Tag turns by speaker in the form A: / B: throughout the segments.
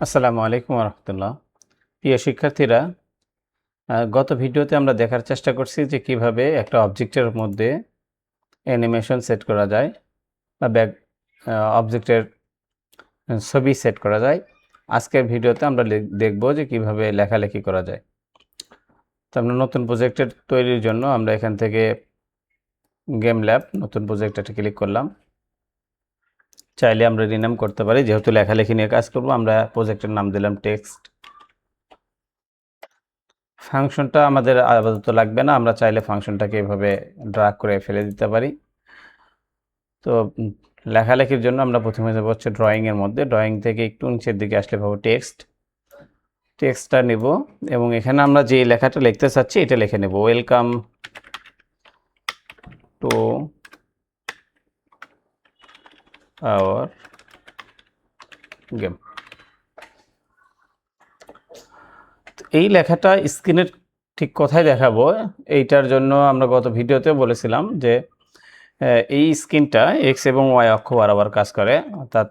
A: আসসালামু আলাইকুম রহমতুল্লাহ। প্রিয় শিক্ষার্থীরা, গত ভিডিওতে আমরা দেখার চেষ্টা করছি যে কিভাবে একটা অবজেক্টের মধ্যে অ্যানিমেশন সেট করা যায় বা অবজেক্টের ছবি সেট করা যায়। আজকের ভিডিওতে আমরা দেখব যে কিভাবে লেখালেখি করা যায়। তো আমরা নতুন প্রজেক্টের তৈরির জন্য আমরা এখান থেকে গেম ল্যাব নতুন প্রজেক্টটা ক্লিক করলাম। চাইলে আমরা রিনেম করতে পারি, যেহেতু লেখালেখি নিয়ে কাজ করব। আমরা প্রজেক্টের নাম দিলাম টেক্সট। ফাংশনটা আমাদের আপাতত লাগবে না, আমরা চাইলে ফাংশনটাকে এভাবে ড্রাগ করে ফেলে দিতে পারি। তো লেখালেখির জন্য আমরা প্রথমে যাব হচ্ছে ড্রয়িংয়ের মধ্যে। ড্রয়িং থেকে একটু নিচের দিকে আসলে পাবো টেক্সটটা নেব এবং এখানে আমরা যে লেখাটা লিখতে চাচ্ছি এটা লিখে নেব, ওয়েলকাম টু আওয়ার গেম। এই লেখাটা স্ক্রিনের ঠিক কোথায় দেখাবো, এইটার জন্য আমরা গত ভিডিওতে বলেছিলাম যে এই স্ক্রিনটা এক্স এবং ওয়াই অক্ষ বরাবর কাজ করে। অর্থাৎ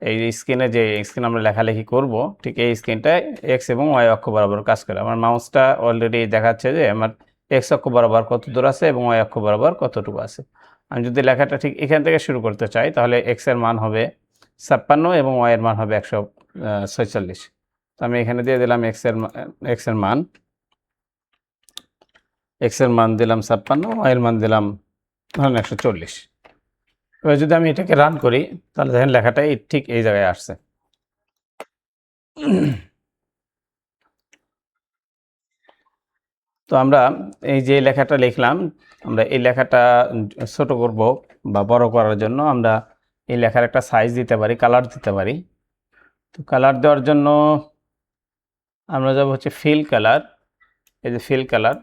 A: এই স্ক্রিনে যে স্ক্রিন আমরা লেখালেখি করব, ঠিক এই স্ক্রিনটায় এক্স এবং ওয়াই অক্ষ বরাবর কাজ করে। আমার মাউসটা অলরেডি দেখাচ্ছে যে আমার এক্স অক্ষ বরাবর কত দূর আছে এবং ওয়াই অক্ষ বরাবর কতটুকু আছে। আমি যদি লেখাটা ঠিক এখান থেকে শুরু করতে চাই, তাহলে এক্সের মান হবে 56 এবং ওয়াইয়ের মান হবে 146। তো আমি এখানে দিয়ে দিলাম এক্সের মান দিলাম 56, ওয়াইয়ের মান দিলাম ধরুন 140। এবার যদি আমি এটাকে রান করি, তাহলে দেখেন লেখাটা ঠিক এই জায়গায় আসছে। তো আমরা এই যে লেখাটা লিখলাম, আমরা এই লেখাটা ছোট করব বা বড় করার জন্য আমরা এই লেখার একটা সাইজ দিতে পারি, কালার দিতে পারি। তো কালার দেওয়ার জন্য আমরা যাব হচ্ছে ফিল কালার। এই যে ফিল কালার,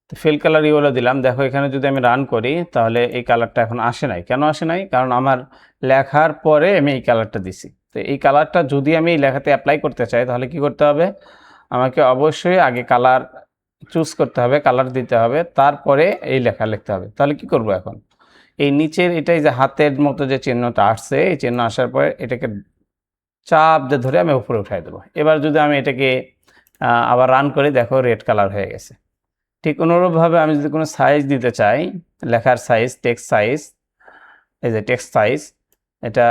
A: তো ফিল কালার ইয়েলো দিলাম। দেখো এখানে যদি আমি রান করি, তাহলে এই কালারটা এখন আসে নাই। কেন আসে নাই? কারণ আমার লেখার পরে আমি এই কালারটা দিছি। তো এই কালারটা যদি আমি এই লেখাতে অ্যাপ্লাই করতে চাই, তাহলে কি করতে হবে? আমাকে অবশ্যই আগে কালার চুজ করতে হবে, কালার দিতে হবে, তারপরে এই লেখা লিখতে হবে। তাহলে কি করব এখন? এই নিচের এটাই যে হাতের মতো যে চিহ্নটা আসছে, এই চিহ্ন আসার পরে এটাকে চাপ দিয়ে ধরে আমি উপরে উঠাই দেবো। এবার যদি আমি এটাকে আবার রান করি, দেখো রেড কালার হয়ে গেছে। ঠিক অনুরূপভাবে আমি যদি কোনো সাইজ দিতে চাই, লেখার সাইজ, টেক্সট সাইজ, এই যে টেক্সট সাইজ, এটা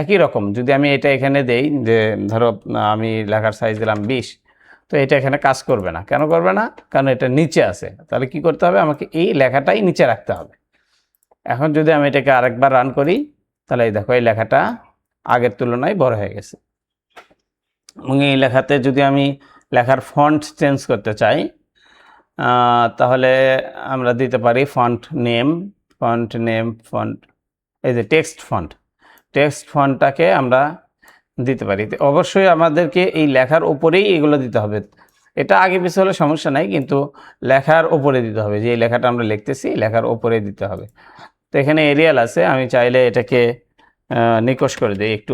A: একই রকম। যদি আমি এটা এখানে দেই যে ধরো আমি লেখার সাইজ দিলাম 20, তো এটা এখানে কাজ করবে না। কেন করবে না? কারণ এটা নিচে আছে। তাহলে কি করতে হবে? আমাকে এই লেখাটাই নিচে রাখতে হবে। এখন যদি আমি এটাকে আরেকবার রান করি, তাহলে এই দেখো এই লেখাটা আগের তুলনায় বড় হয়ে গেছে। এবং এই লেখাতে যদি আমি লেখার ফন্ট চেঞ্জ করতে চাই, তাহলে আমরা দিতে পারি ফন্ট নেম, ফন্ট, এই যে টেক্সট ফন্টটাকে আমরা দিতে পারি। অবশ্যই আমাদেরকে এই লেখার ওপরেই এগুলো দিতে হবে। এটা আগে পিছু হলে সমস্যা নাই, কিন্তু লেখার ওপরে দিতে হবে। যে এই লেখাটা আমরা লিখতেছি, লেখার ওপরে দিতে হবে। তো এখানে এরিয়াল আছে, আমি চাইলে এটাকে নিকশ করে দিই, একটু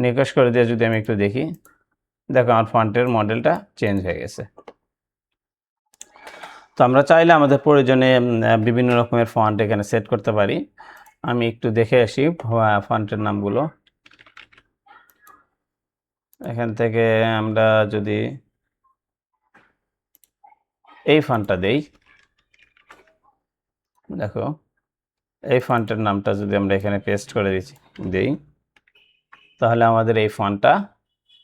A: নিকশ করে দিয়ে যদি আমি একটু দেখি, দেখো আমার ফন্টের মডেলটা চেঞ্জ হয়ে গেছে। তো আমরা চাইলে আমাদের প্রয়োজনে বিভিন্ন রকমের ফন্ট এখানে সেট করতে পারি। আমি একটু দেখে আসি ফন্টের নামগুলো। এখান থেকে আমরা যদি এই ফন্টটা দেই, দেখো এই ফন্টের নামটা যদি আমরা এখানে পেস্ট করে দিই, তাহলে আমাদের এই ফন্টটা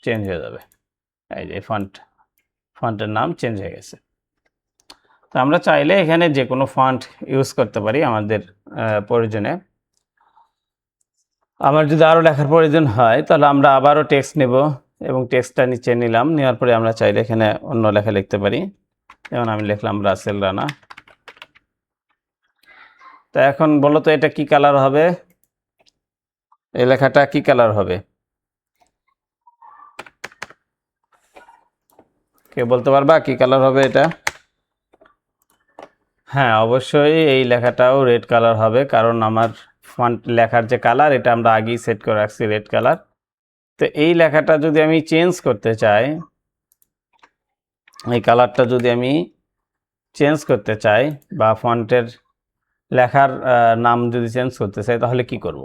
A: চেঞ্জ হয়ে যাবে। এই যে ফন্টের নাম চেঞ্জ হয়ে গেছে। তো আমরা চাইলে এখানে যে কোনো ফন্ট ইউজ করতে পারি আমাদের প্রয়োজনে। আমার যদি আরও লেখার প্রয়োজন হয়, তাহলে আমরা আবারও টেক্সট নেব এবং টেক্সটটা নিচে নিলাম। নেওয়ার পরে আমরা চাইলে এখানে অন্য লেখা লিখতে পারি। যেমন আমি লিখলাম রাসেল রানা। তো এখন বলো তো এটা কি কালার হবে? এই লেখাটা কি কালার হবে? কেউ বলতে পারবা কি কালার হবে এটা? হ্যাঁ, অবশ্যই এই লেখাটাও রেড কালার হবে, কারণ আমার ফন্ট লেখার যে কালার, এটা আমরা আগেই সেট করে রাখছি রেড কালার। তো এই লেখাটা যদি আমি চেঞ্জ করতে চাই, এই কালারটা যদি আমি চেঞ্জ করতে চাই, বা ফন্টের লেখার নাম যদি চেঞ্জ করতে চাই, তাহলে কি করব?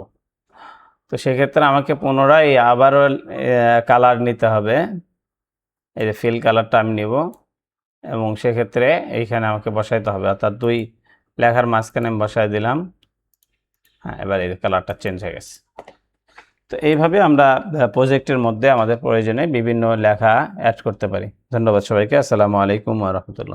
A: তো সেক্ষেত্রে আমাকে পুনরায় আবারও কালার নিতে হবে। এই যে ফিল কালারটা আমি নিব এবং সেক্ষেত্রে এইখানে আমাকে বসাইতে হবে, অর্থাৎ দুই লেখার মাঝখানে আমি বসাই দিলাম। হ্যাঁ, এবার এই কালারটা চেঞ্জ হয়ে গেছে। তো এইভাবে আমরা প্রজেক্টের মধ্যে আমাদের প্রয়োজনে বিভিন্ন লেখা অ্যাড করতে পারি। ধন্যবাদ সবাইকে। আসসালামু আলাইকুম ওয়া রাহমাতুল্লাহ।